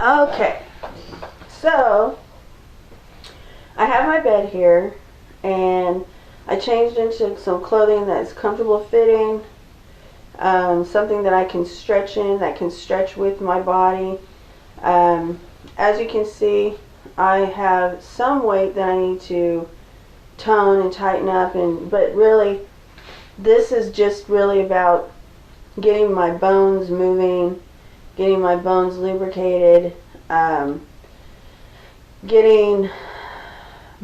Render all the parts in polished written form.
Okay, so I have my bed here, and I changed into some clothing that's comfortable fitting, something that I can stretch in, that can stretch with my body. As you can see, I have some weight that I need to tone and tighten up, but really this is just really about getting my bones moving, getting my bones lubricated,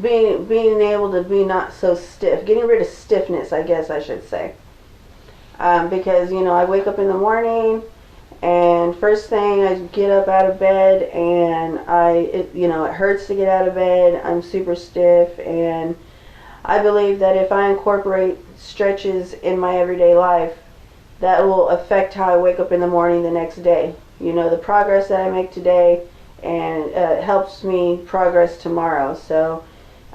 being able to be not so stiff, getting rid of stiffness, I guess I should say. Because I wake up in the morning, and first thing I get up out of bed, and it hurts to get out of bed. I'm super stiff, and I believe that if I incorporate stretches in my everyday life, that will affect how I wake up in the morning the next day. The progress that I make today, and helps me progress tomorrow. So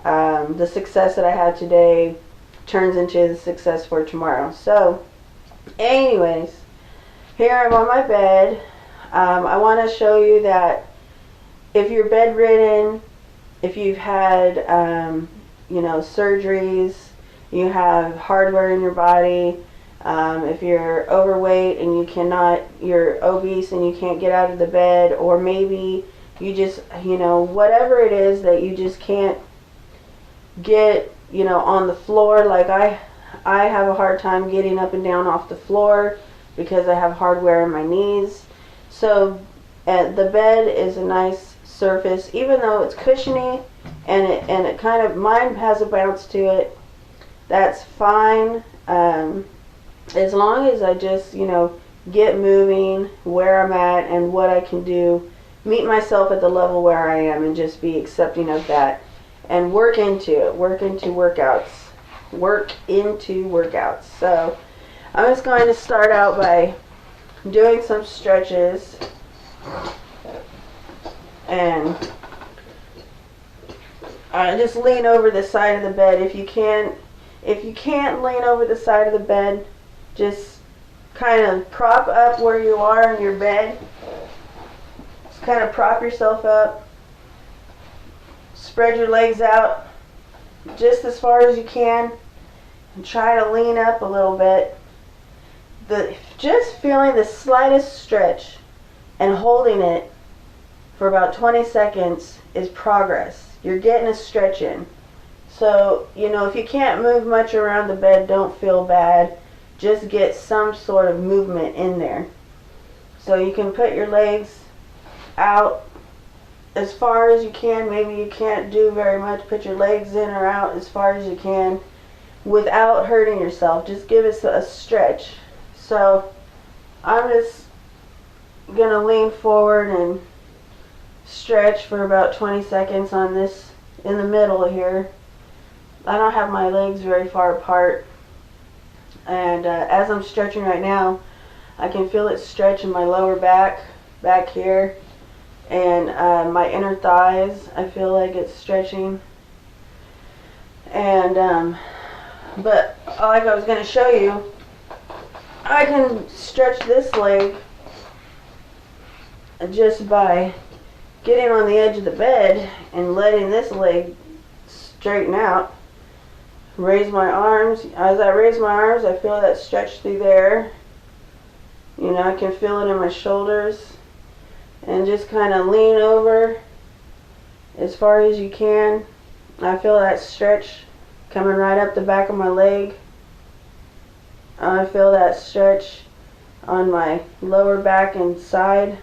the success that I have today turns into the success for tomorrow. So anyways, here I'm on my bed. I want to show you that if you're bedridden, if you've had surgeries, you have hardware in your body, if you're overweight and you're obese and you can't get out of the bed, or maybe you just, whatever it is that you just can't get, on the floor. Like I have a hard time getting up and down off the floor because I have hardware in my knees. So the bed is a nice surface, even though it's cushiony and it kind of, mine has a bounce to it. That's fine. As long as I just, get moving where I'm at and what I can do, meet myself at the level where I am and just be accepting of that and work into workouts. So I'm just going to start out by doing some stretches, and just lean over the side of the bed. If you can't lean over the side of the bed, just kind of prop up where you are in your bed. Just kind of prop yourself up. Spread your legs out just as far as you can, and try to lean up a little bit. Just feeling the slightest stretch and holding it for about 20 seconds is progress. You're getting a stretch in. So, if you can't move much around the bed, don't feel bad. Just get some sort of movement in there. So you can put your legs out as far as you can. Maybe you can't do very much. Put your legs in or out as far as you can without hurting yourself. Just give it a stretch. So I'm just going to lean forward and stretch for about 20 seconds on this in the middle here. I don't have my legs very far apart, and as I'm stretching right now, I can feel it stretch in my lower back here, and my inner thighs. I feel like it's stretching. And but like I was going to show you, I can stretch this leg just by getting on the edge of the bed and letting this leg straighten out. Raise my arms. As I raise my arms, I feel that stretch through there. I can feel it in my shoulders. And just kind of lean over as far as you can. I feel that stretch coming right up the back of my leg. I feel that stretch on my lower back and side.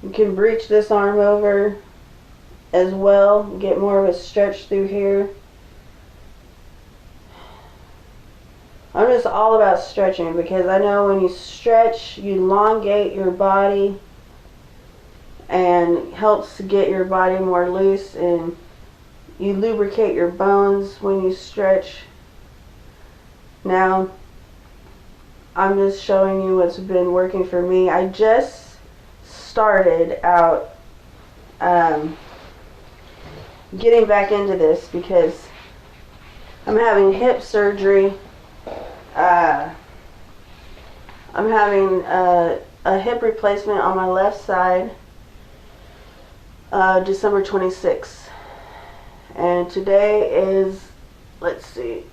You can reach this arm over as well, get more of a stretch through here. I'm just all about stretching, because I know when you stretch, you elongate your body and helps get your body more loose, and you lubricate your bones when you stretch. Now, I'm just showing you what's been working for me. I just started out getting back into this because I'm having hip surgery. I'm having a hip replacement on my left side, December 26th. And today is, let's see,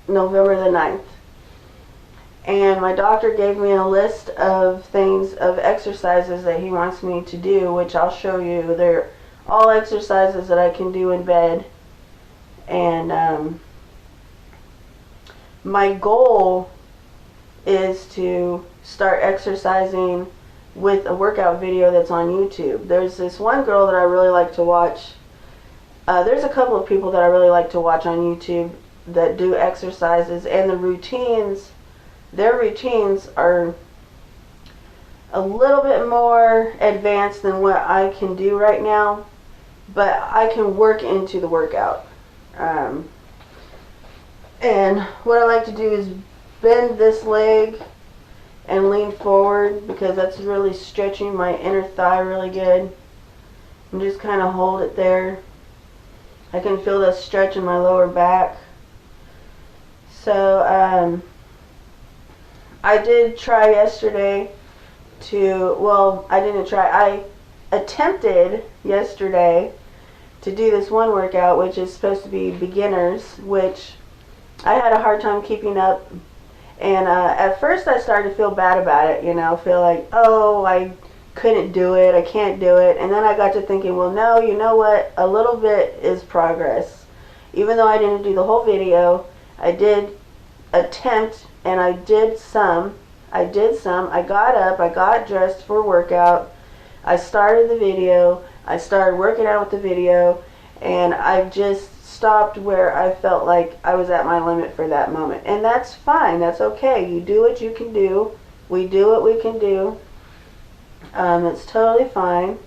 November the 9th. And my doctor gave me a list of things, of exercises that he wants me to do, which I'll show you. They're all exercises that I can do in bed. And my goal is to start exercising with a workout video that's on YouTube. There's this one girl that I really like to watch. There's a couple of people that I really like to watch on YouTube that do exercises, and the routines, their routines are a little bit more advanced than what I can do right now, but I can work into the workout. And what I like to do is bend this leg and lean forward, because that's really stretching my inner thigh really good. And just kind of hold it there. I can feel the stretch in my lower back. So I did try yesterday to, well, I didn't try, I attempted yesterday to do this one workout, which is supposed to be beginners, which I had a hard time keeping up. And at first I started to feel bad about it, you know, feel like, oh, I couldn't do it, I can't do it. And then I got to thinking, well, no, you know what, a little bit is progress. Even though I didn't do the whole video, I did attempt, and I did some. I got up, I got dressed for workout, I started the video, I started working out with the video, and I just stopped where I felt like I was at my limit for that moment. And that's fine, that's okay. You do what you can do. We do what we can do. It's totally fine.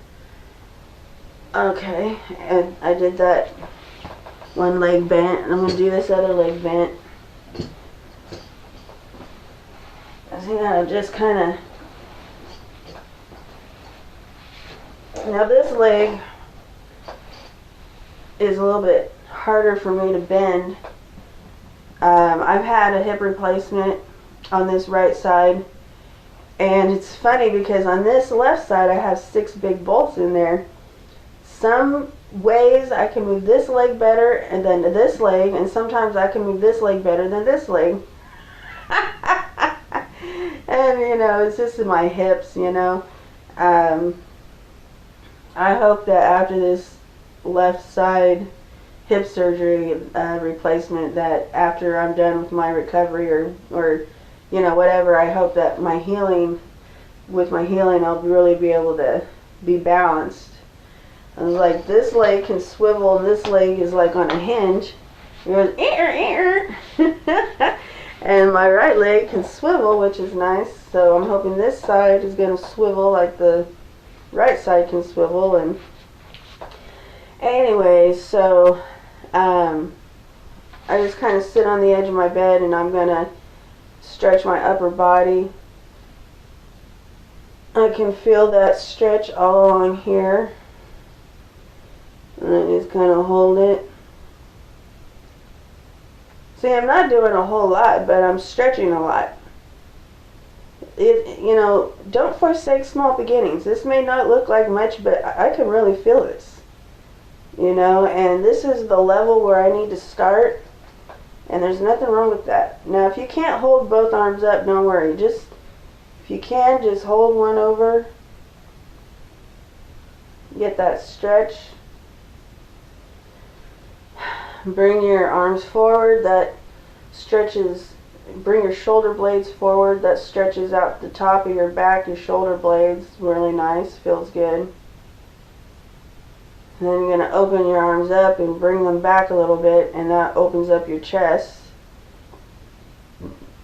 Okay, and I did that one leg bent, and I'm going to do this other leg bent. I think I'll just kind of... Now this leg is a little bit harder for me to bend. I've had a hip replacement on this right side, and it's funny because on this left side I have 6 big bolts in there. Some ways I can move this leg better and then this leg, and sometimes I can move this leg better than this leg. And you know, it's just in my hips, you know. I hope that after this left side hip surgery replacement, that after I'm done with my recovery or you know, whatever, I hope that my healing, with my healing, I'll really be able to be balanced. And like this leg can swivel, and this leg is like on a hinge. It goes, and my right leg can swivel, which is nice. So I'm hoping this side is going to swivel like the right side can swivel. And anyway, so I just kind of sit on the edge of my bed, and I'm going to stretch my upper body. I can feel that stretch all along here. And I just kind of hold it. See, I'm not doing a whole lot, but I'm stretching a lot. You know, don't forsake small beginnings. This may not look like much, but I can really feel this. You know, and this is the level where I need to start, and there's nothing wrong with that. Now, if you can't hold both arms up, don't worry. Just, if you can, just hold one over. Get that stretch. Bring your arms forward, that stretches, bring your shoulder blades forward, that stretches out the top of your back, your shoulder blades, really nice, feels good. And then you're going to open your arms up and bring them back a little bit, and that opens up your chest.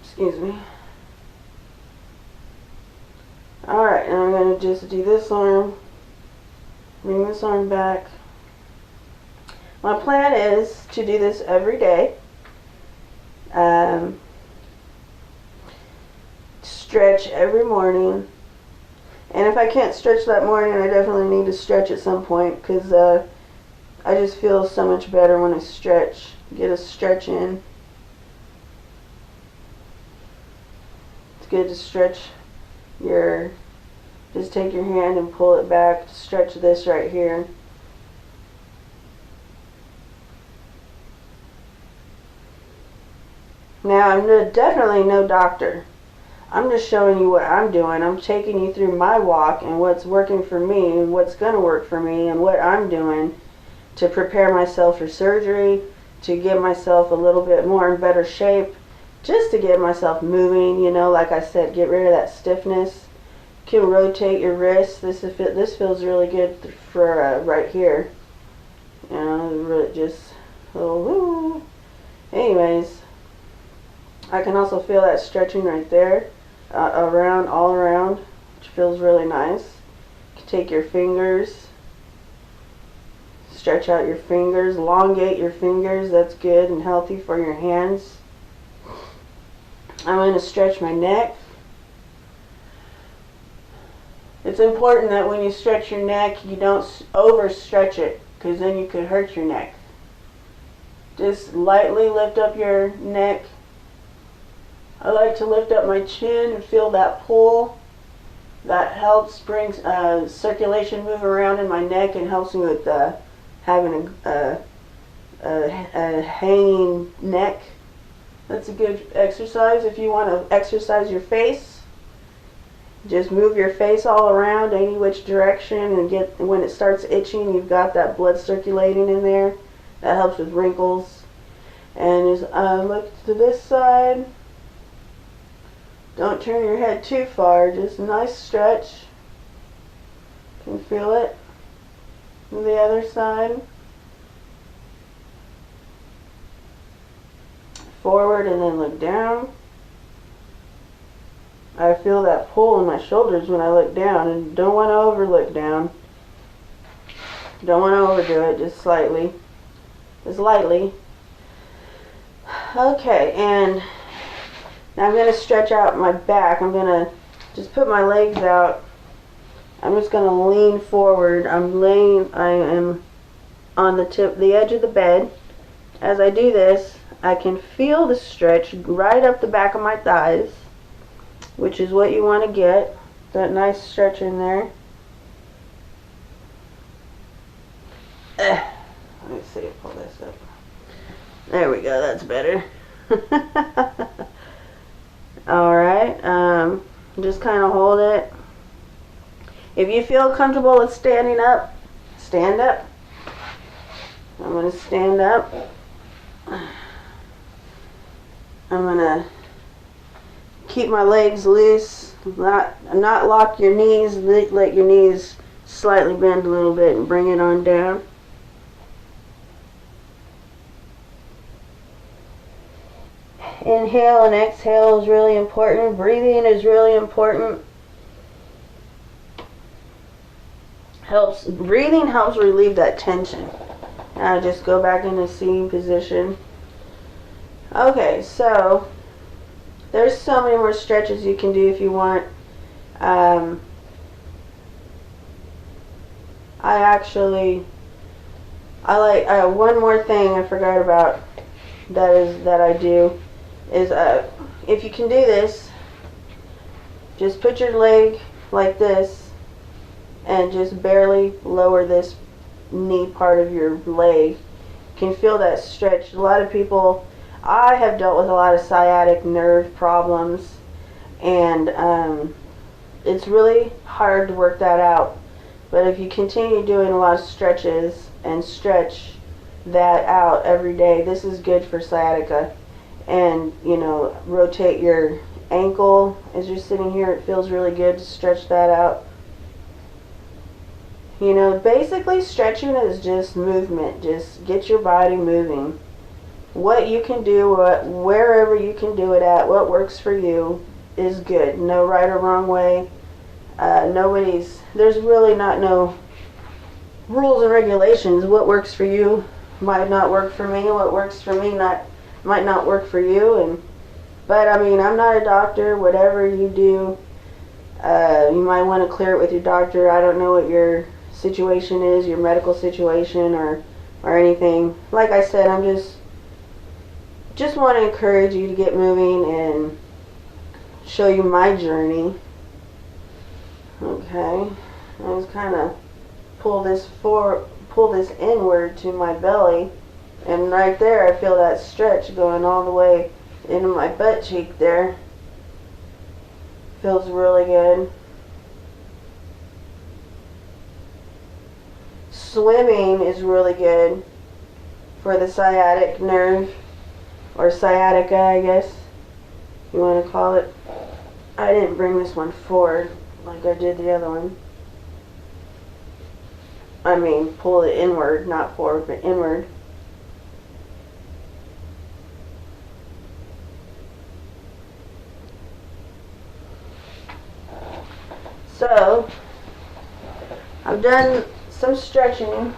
Excuse me. Alright, and I'm going to just do this arm, bring this arm back. My plan is to do this every day. Stretch every morning. And if I can't stretch that morning, I definitely need to stretch at some point, because I just feel so much better when I stretch. Get a stretch in. It's good to stretch your Just take your hand and pull it back. Stretch this right here. Now, I'm definitely no doctor. I'm just showing you what I'm doing. I'm taking you through my walk and what's working for me and what's going to work for me and what I'm doing to prepare myself for surgery, to get myself a little bit more in better shape, just to get myself moving, you know, like I said, get rid of that stiffness. You can rotate your wrist. This feels really good for right here. You know, just, oh, anyways, I can also feel that stretching right there. Around, all around, which feels really nice. You can take your fingers, stretch out your fingers, elongate your fingers. That's good and healthy for your hands. I'm going to stretch my neck. It's important that when you stretch your neck, you don't overstretch it, because then you could hurt your neck. Just lightly lift up your neck. I like to lift up my chin and feel that pull. That helps bring circulation move around in my neck and helps me with having a hanging neck. That's a good exercise. If you want to exercise your face, just move your face all around any which direction, and when it starts itching, you've got that blood circulating in there. That helps with wrinkles. And just look to this side. Don't turn your head too far, just a nice stretch. You can feel it. On the other side. Forward and then look down. I feel that pull in my shoulders when I look down, and don't want to over look down. Don't want to overdo it, just slightly. Just lightly. Okay, and now I'm going to stretch out my back. I'm going to just put my legs out. I'm just going to lean forward. I am on the edge of the bed. As I do this, I can feel the stretch right up the back of my thighs, which is what you want to get. That nice stretch in there. Let me see, pull this up. There we go, that's better. Alright, just kind of hold it. If you feel comfortable with standing up, stand up. I'm going to stand up. I'm going to keep my legs loose, not lock your knees, let your knees slightly bend a little bit and bring it on down. Inhale and exhale is really important. Breathing is really important. Breathing helps relieve that tension. Now just go back into seating position. Okay, so there's so many more stretches you can do if you want. One more thing I forgot about that I do is if you can do this, just put your leg like this and just barely lower this knee part of your leg. You can feel that stretch. A lot of people, I have dealt with a lot of sciatic nerve problems, and it's really hard to work that out. But if you continue doing a lot of stretches and stretch that out every day, this is good for sciatica. And, you know, rotate your ankle as you're sitting here. It feels really good to stretch that out. You know, basically stretching is just movement. Just get your body moving. What you can do, wherever you can do it at, what works for you is good. No right or wrong way. There's really no rules and regulations. What works for you might not work for me. What works for me might not work for you. But I mean, I'm not a doctor. Whatever you do, you might want to clear it with your doctor. I don't know what your situation is, your medical situation or anything. Like I said, I'm just want to encourage you to get moving and show you my journey. Okay, I just kind of pull this inward to my belly, and right there I feel that stretch going all the way into my butt cheek there. Feels really good. Swimming is really good for the sciatic nerve, or sciatica, I guess you want to call it. I didn't bring this one forward like I did the other one. I mean, pull it inward, not forward, but inward. So, I've done some stretching.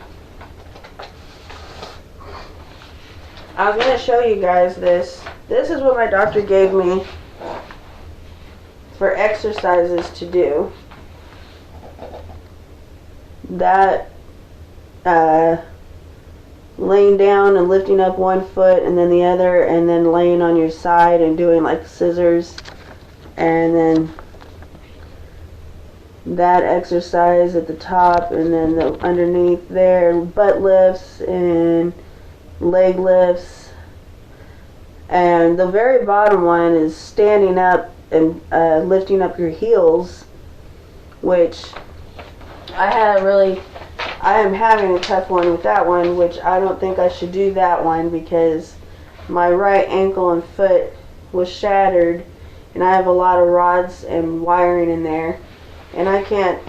I was going to show you guys this. This is what my doctor gave me for exercises to do. That laying down and lifting up one foot and then the other, and then laying on your side and doing like scissors, and then that exercise at the top, and then the underneath there, butt lifts and leg lifts. And the very bottom one is standing up and lifting up your heels, which I am having a tough one with that one, which I don't think I should do that one because my right ankle and foot was shattered, and I have a lot of rods and wiring in there, and I can't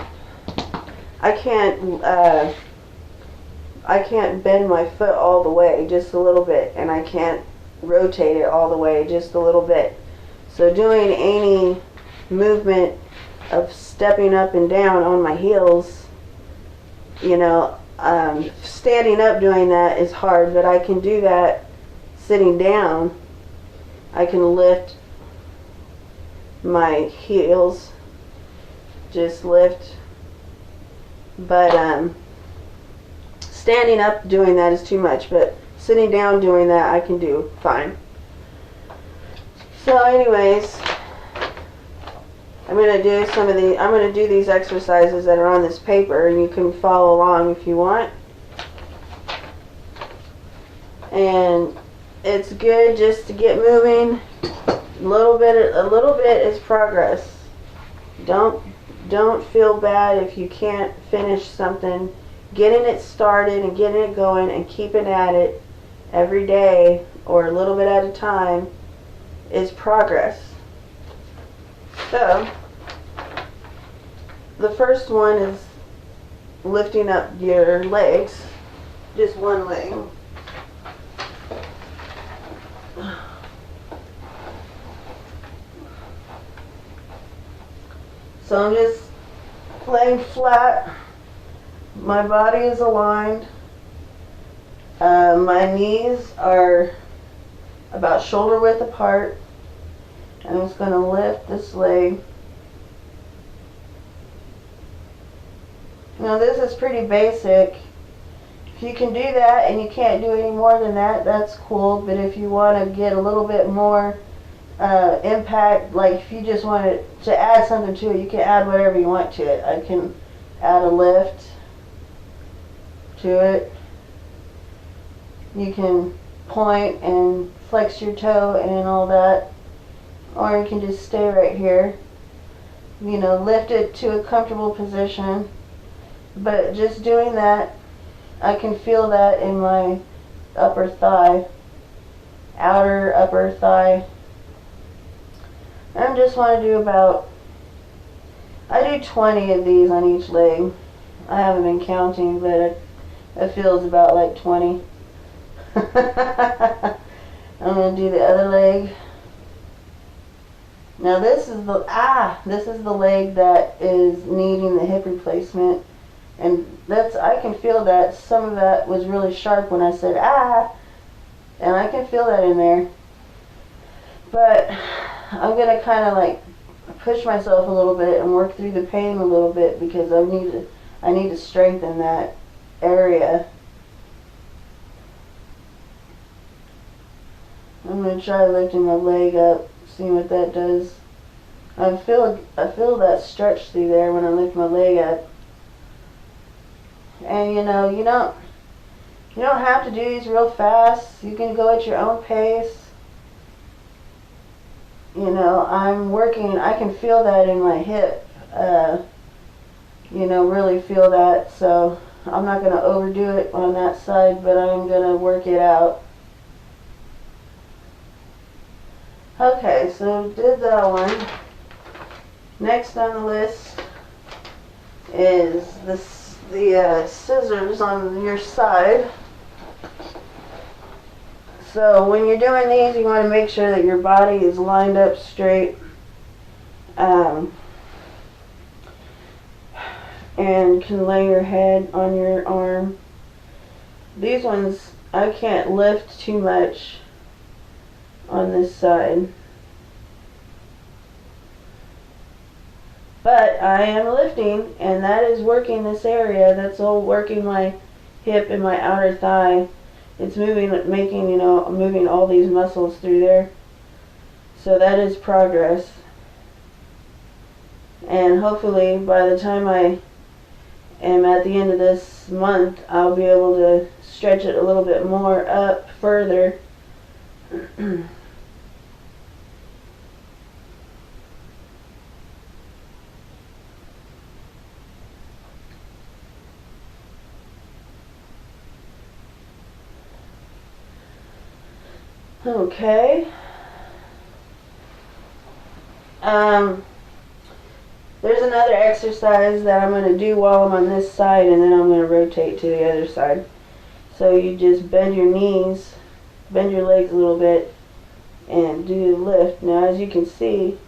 bend my foot all the way, just a little bit, and I can't rotate it all the way, just a little bit. So doing any movement of stepping up and down on my heels, you know, standing up doing that is hard, but I can do that sitting down. I can lift my heels, just lift, but standing up doing that is too much, but sitting down doing that I can do fine. So anyways, I'm going to do these exercises that are on this paper, and you can follow along if you want. And it's good just to get moving. A little bit is progress. Don't feel bad if you can't finish something. Getting it started and getting it going and keeping at it every day or a little bit at a time is progress. So, the first one is lifting up your legs, just one leg. So I'm just laying flat. My body is aligned. My knees are about shoulder width apart. I'm just going to lift this leg. Now this is pretty basic. If you can do that and you can't do any more than that, that's cool. But if you want to get a little bit more impact, like if you just want to add something to it, you can add whatever you want to it. I can add a lift to it. You can point and flex your toe and all that, or you can just stay right here. You know, lift it to a comfortable position. But just doing that, I can feel that in my upper thigh, outer upper thigh. I just want to do I do 20 of these on each leg. I haven't been counting, but it feels about like 20. I'm going to do the other leg. Now this is the leg that is needing the hip replacement. And I can feel that some of that was really sharp when I said and I can feel that in there. But I'm going to kind of like push myself a little bit and work through the pain a little bit because I need to strengthen that area. I'm going to try lifting my leg up, see what that does. I feel that stretch through there when I lift my leg up. And you know, you don't have to do these real fast. You can go at your own pace. You know, I'm working, I can feel that in my hip. You know, really feel that. So I'm not going to overdo it on that side, but I'm going to work it out. Okay, so did that one. Next on the list is the scissors on your side. So when you're doing these, you want to make sure that your body is lined up straight. And can lay your head on your arm. These ones, I can't lift too much on this side. But I am lifting, and that is working this area. That's all working my hip and my outer thigh. It's moving, moving all these muscles through there. So that is progress. And hopefully by the time I am at the end of this month, I'll be able to stretch it a little bit more up further. Okay. There's another exercise that I'm going to do while I'm on this side, and then I'm going to rotate to the other side. So you just bend your knees, bend your legs a little bit, and do the lift. Now as you can see,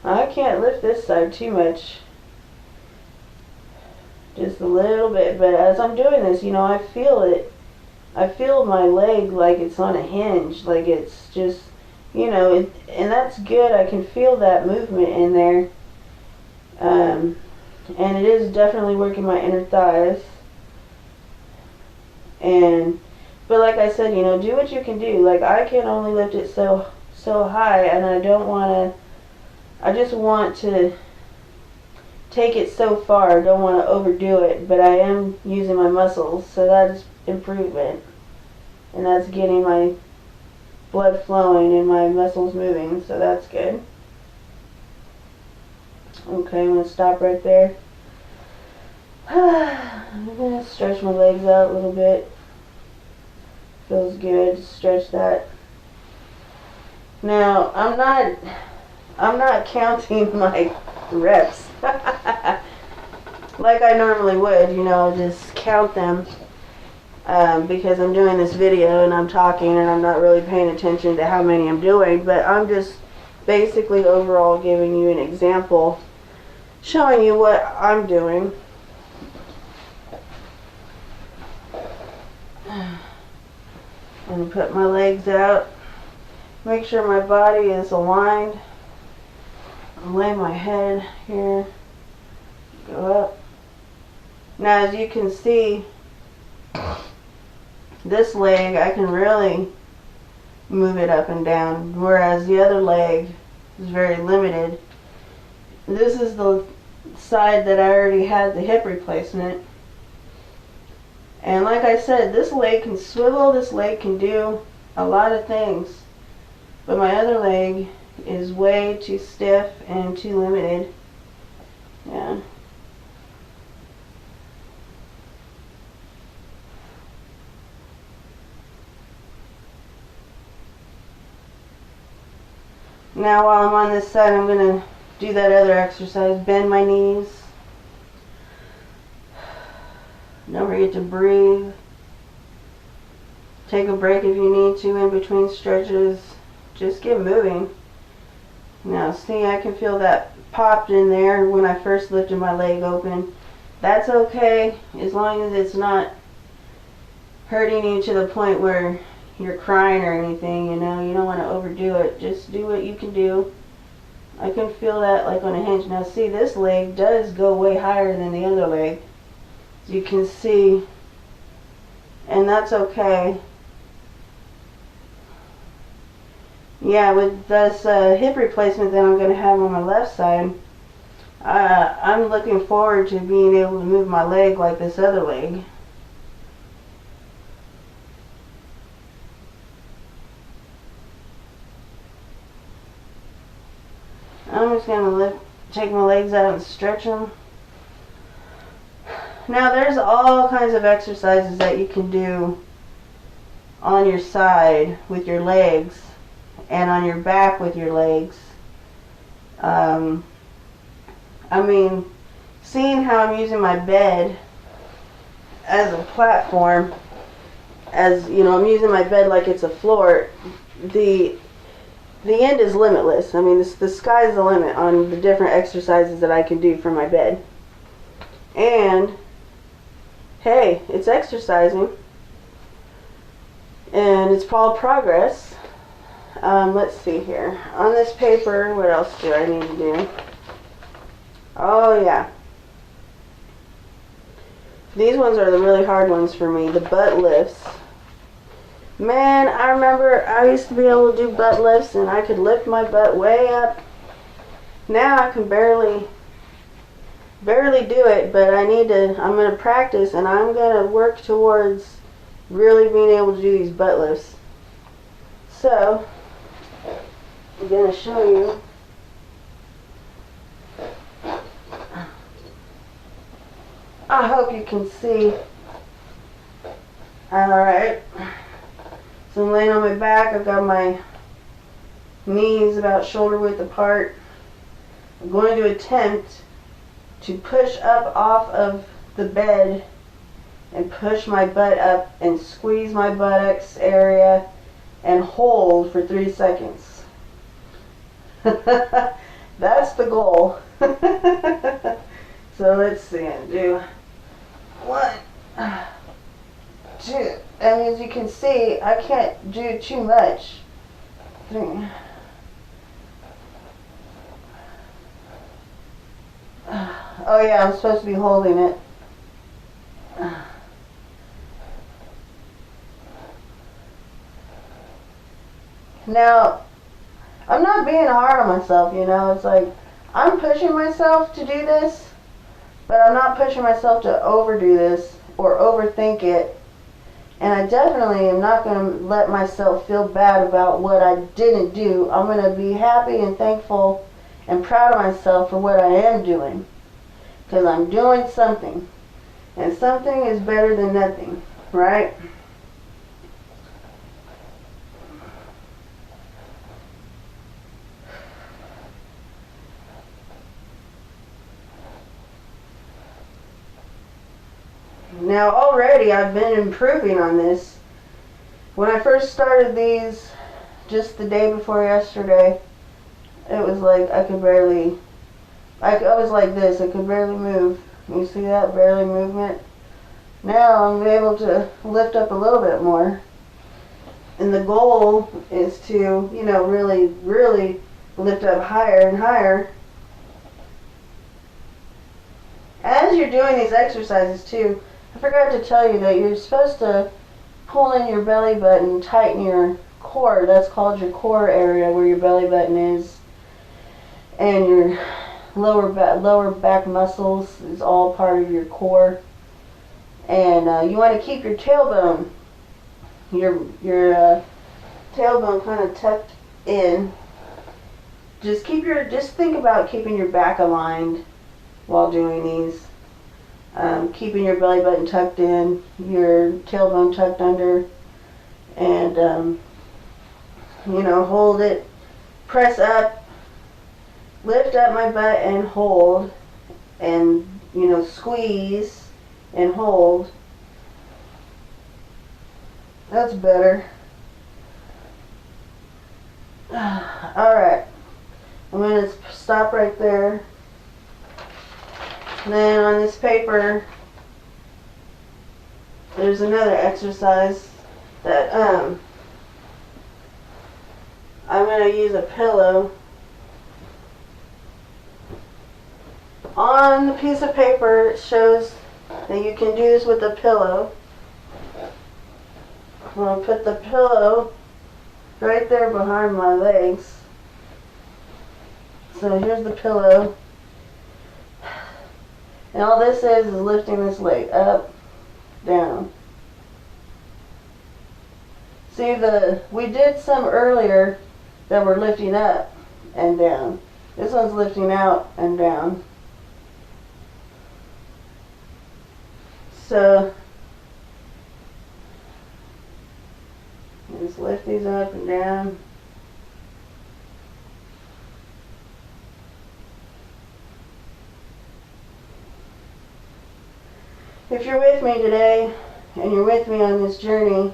I can't lift this side too much. Just a little bit, but as I'm doing this, you know, I feel it. I feel my leg like it's on a hinge, like it's just, you know, and that's good. I can feel that movement in there. And it is definitely working my inner thighs. But like I said, you know, do what you can do. Like I can only lift it so high, and I don't want to, I just want to take it so far. I don't want to overdo it, but I am using my muscles, so that is improvement. And that's getting my blood flowing and my muscles moving, so that's good. Okay, I'm going to stop right there. I'm going to stretch my legs out a little bit. Feels good to stretch that. Now, I'm not counting my reps like I normally would, you know, just count them because I'm doing this video and I'm talking and I'm not really paying attention to how many I'm doing, but I'm just basically overall giving you an example, showing you what I'm doing. I'm going to put my legs out, make sure my body is aligned, lay my head here, go up. Now as you can see, this leg I can really move it up and down, whereas the other leg is very limited. This is the side that I already had the hip replacement. And like I said, this leg can swivel, this leg can do a lot of things. But my other leg is way too stiff and too limited. Yeah. Now while I'm on this side, I'm going to do that other exercise. Bend my knees. Don't forget to breathe. Take a break if you need to in between stretches. Just get moving. Now see, I can feel that popped in there when I first lifted my leg open. That's okay as long as it's not hurting you to the point where you're crying or anything, you know. You don't want to overdo it. Just do what you can do. I can feel that like on a hinge. Now see, this leg does go way higher than the other leg, as you can see, and that's okay. Yeah, with this hip replacement that I'm going to have on my left side, I'm looking forward to being able to move my leg like this other leg. I'm just going to take my legs out and stretch them. Now there's all kinds of exercises that you can do on your side with your legs and on your back with your legs. I mean, seeing how I'm using my bed as a platform, as you know, I'm using my bed like it's a floor, the end is limitless. I mean, the sky's the limit on the different exercises that I can do for my bed. And hey, it's exercising, and it's called progress. Let's see here. On this paper, what else do I need to do? Oh yeah. These ones are the really hard ones for me, the butt lifts. Man, I remember I used to be able to do butt lifts and I could lift my butt way up. Now I can barely do it, but I'm going to practice, and I'm going to work towards really being able to do these butt lifts. So, I'm going to show you. I hope you can see. Alright. So I'm laying on my back. I've got my knees about shoulder width apart. I'm going to attempt to push up off of the bed and push my butt up and squeeze my buttocks area and hold for 3 seconds. That's the goal. So let's see, I do 1, 2, and as you can see, I can't do too much. 3. Oh yeah, I'm supposed to be holding it. Now, I'm not being hard on myself, you know. It's like, I'm pushing myself to do this, but I'm not pushing myself to overdo this or overthink it. And I definitely am not going to let myself feel bad about what I didn't do. I'm going to be happy and thankful and proud of myself for what I am doing. Because I'm doing something. And something is better than nothing, right? Now already I've been improving on this. When I first started these, just the day before yesterday, it was like I could barely, I was like this, I could barely move. You see that? Barely movement. Now I'm able to lift up a little bit more. And the goal is to, you know, really lift up higher and higher. As you're doing these exercises too, I forgot to tell you that you're supposed to pull in your belly button and tighten your core. That's called your core area, where your belly button is. And your lower back muscles is all part of your core. And you want to keep your tailbone, your tailbone kind of tucked in. Just think about keeping your back aligned while doing these. Keeping your belly button tucked in, your tailbone tucked under, and you know, hold it, press up, lift up my butt and hold, and you know, squeeze and hold. That's better. Alright, I'm going to stop right there. And then on this paper, there's another exercise that I'm going to use a pillow. On the piece of paper, it shows that you can do this with a pillow. I'm going to put the pillow right there behind my legs. So here's the pillow. And all this is lifting this leg up, down. See, we did some earlier that were lifting up and down. This one's lifting out and down. So just lift these up and down. If you're with me today and you're with me on this journey,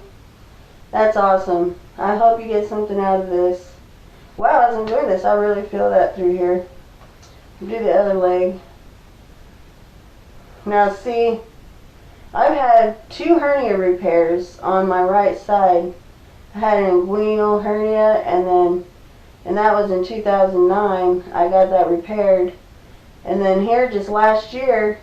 that's awesome. I hope you get something out of this. Wow, as I'm doing this, I really feel that through here. Do the other leg. Now see, I've had 2 hernia repairs on my right side. I had an inguinal hernia, and that was in 2009. I got that repaired. And then here just last year,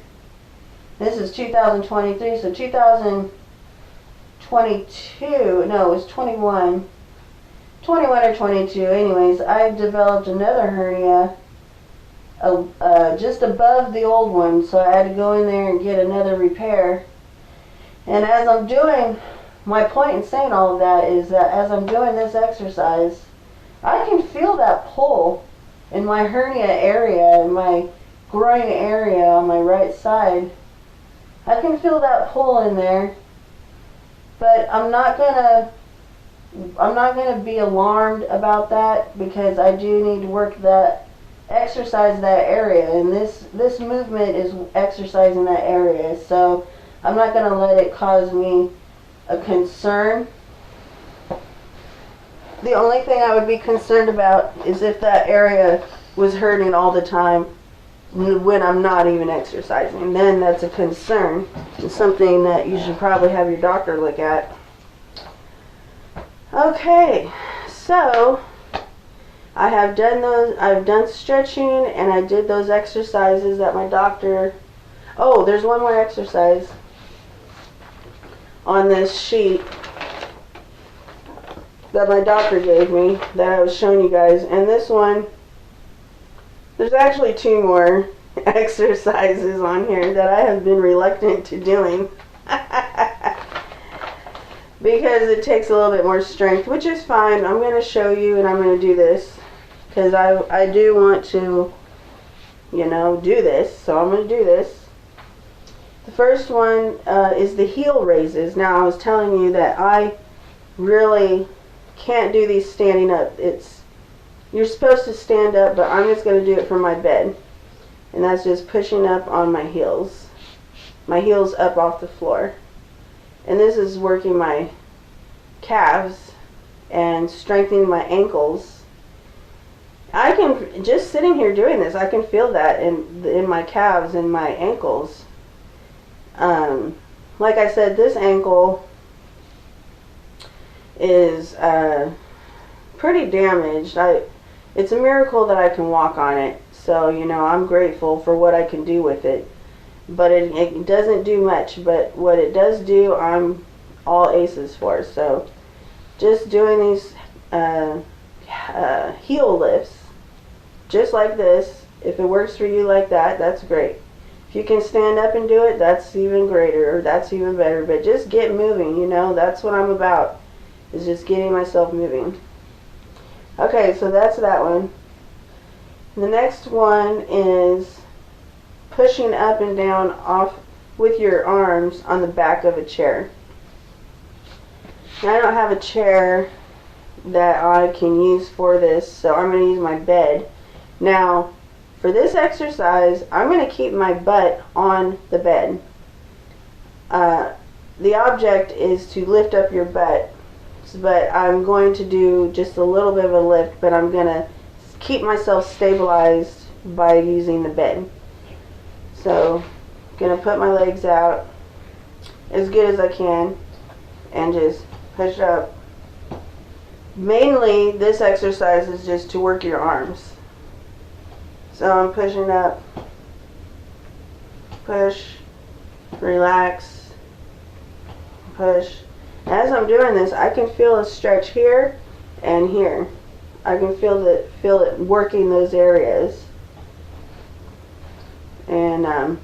this is 2023, so 2022, no, it was 21 or 22. Anyways, I developed another hernia just above the old one, so I had to go in there and get another repair. And as I'm doing, my point in saying all of that is that as I'm doing this exercise, I can feel that pull in my hernia area, in my groin area on my right side. I can feel that pull in there, but I'm not gonna be alarmed about that, because I do need to work that, exercise that area, and this movement is exercising that area. So I'm not gonna let it cause me a concern. The only thing I would be concerned about is if that area was hurting all the time when I'm not even exercising. Then that's a concern. It's something that you should probably have your doctor look at. Okay, so I have done those. I've done stretching, and I did those exercises that my doctor. Oh, there's one more exercise on this sheet that my doctor gave me that I was showing you guys. And this one, there's actually 2 more exercises on here that I have been reluctant to doing because it takes a little bit more strength, which is fine. I'm going to show you, and I'm going to do this because I do want to, do this. So I'm going to do this. The first one is the heel raises. Now, I was telling you that I really can't do these standing up. You're supposed to stand up, but I'm just going to do it from my bed. And that's just pushing up on my heels up off the floor. And this is working my calves and strengthening my ankles. I can, just sitting here doing this, I can feel that in my calves and my ankles. Like I said, this ankle is pretty damaged. It's a miracle that I can walk on it. So, I'm grateful for what I can do with it. But it doesn't do much. But what it does do, I'm all aces for. So, just doing these heel lifts, just like this. If it works for you like that, that's great. If you can stand up and do it, that's even greater, or that's even better. But just get moving, that's what I'm about, is just getting myself moving. Okay, so that's that one. The next one is pushing up and down off with your arms on the back of a chair. Now, I don't have a chair that I can use for this, so I'm going to use my bed. Now, for this exercise, I'm going to keep my butt on the bed. The object is to lift up your butt, but I'm going to do just a little bit of a lift, but I'm going to keep myself stabilized by using the bed. So, I'm going to put my legs out as good as I can and just push up. Mainly, this exercise is just to work your arms. So I'm pushing up, push, relax, push. As I'm doing this, I can feel a stretch here and here. I can feel it working those areas. And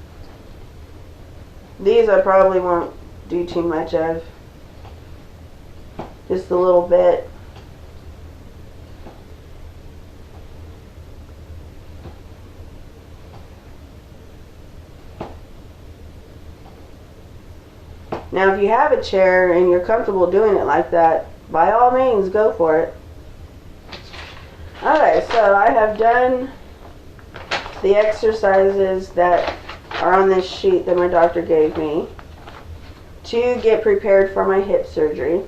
these I probably won't do too much of. Just a little bit. Now, if you have a chair and you're comfortable doing it like that, by all means, go for it. Alright, so I have done the exercises that are on this sheet that my doctor gave me to get prepared for my hip surgery.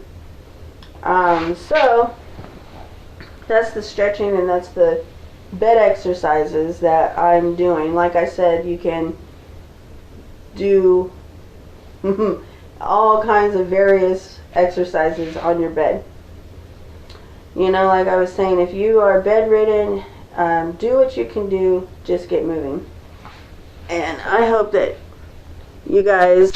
So, that's the stretching and that's the bed exercises that I'm doing. Like I said, you can do all kinds of various exercises on your bed. You know, like I was saying, if you are bedridden, do what you can do, just get moving. And I hope that you guys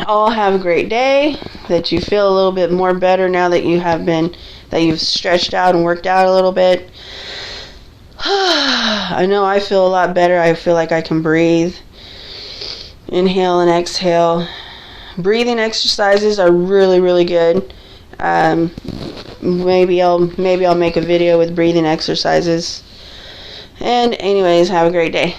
all have a great day, that you feel a little bit more better now that you've stretched out and worked out a little bit. I know I feel a lot better. I feel like I can breathe. Inhale and exhale. Breathing exercises are really, really good. Maybe I'll make a video with breathing exercises. And anyways, have a great day.